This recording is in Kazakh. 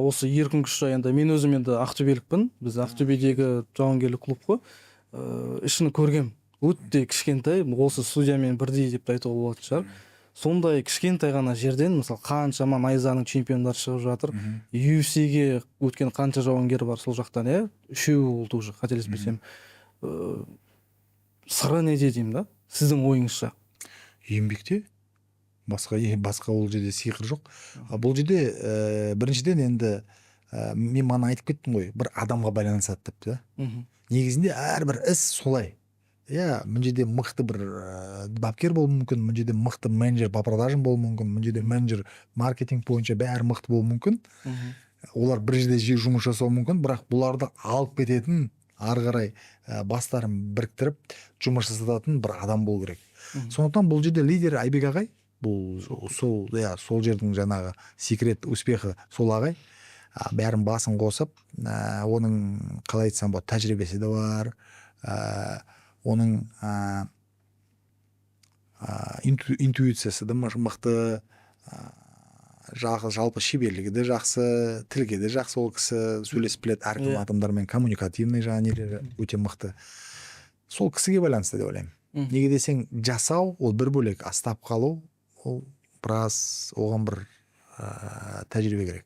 осы еркін күш жайында мен өзім енді ақтөбелікпін. Біз Ақтөбедегі жауынгерлік клуб қой. Ішін көргем. Өте кішкентай, осы студиямен бірдей деп айтуға болатын шығар. Сондай кішкентай ғана жерден, мысалы, қаншама найзаның чемпиондары шығып жатыр. UFC-ге өткен қанша жауынгер бар сол жақтан, үшеуі болды уже, қателеспесем. Сыры неде деймін да? Сіздің ойыңызша? Еңбекте. Басқа ол жерде сиқыр жоқ. Бұл жерде біріншіден енді мен мана айтып кеттім ғой, бір адамға байланысады деп та. Негізінде әрбір іс солай. Мына жерде мықты бір бапкер болуы мүмкін, мына жерде мықты менеджер по продажам болуы мүмкін, мына жерде менеджер маркетинг бойынша бәрі мықты болуы мүмкін. Олар бір жерде жұмыс жасауы мүмкін, бірақ бұларды алып кететін, ары қарай бастарын біріктіріп жұмыс жасататын бір адам болу керек. Сондықтан бұл жерде лидер Айбек ағай, бұл сол жердің жаңағы секрет успехы сол ағай. Бәрін басын қосып, оның қалай айтсам болады, тәжірибесі де бар, оның интуициясы да мықты, жалпы шеберлігі де жақсы, тілге де жақсы, ол кісі сөйлесіп біледі, әркім адамдармен коммуникативный жаңа нелері өте мықты. Сол кісіге байланысты деп ойлаймын. Неге десең, жасау ол бір бөлек, астап қалу ол біраз, оған бір тәжірибе керек.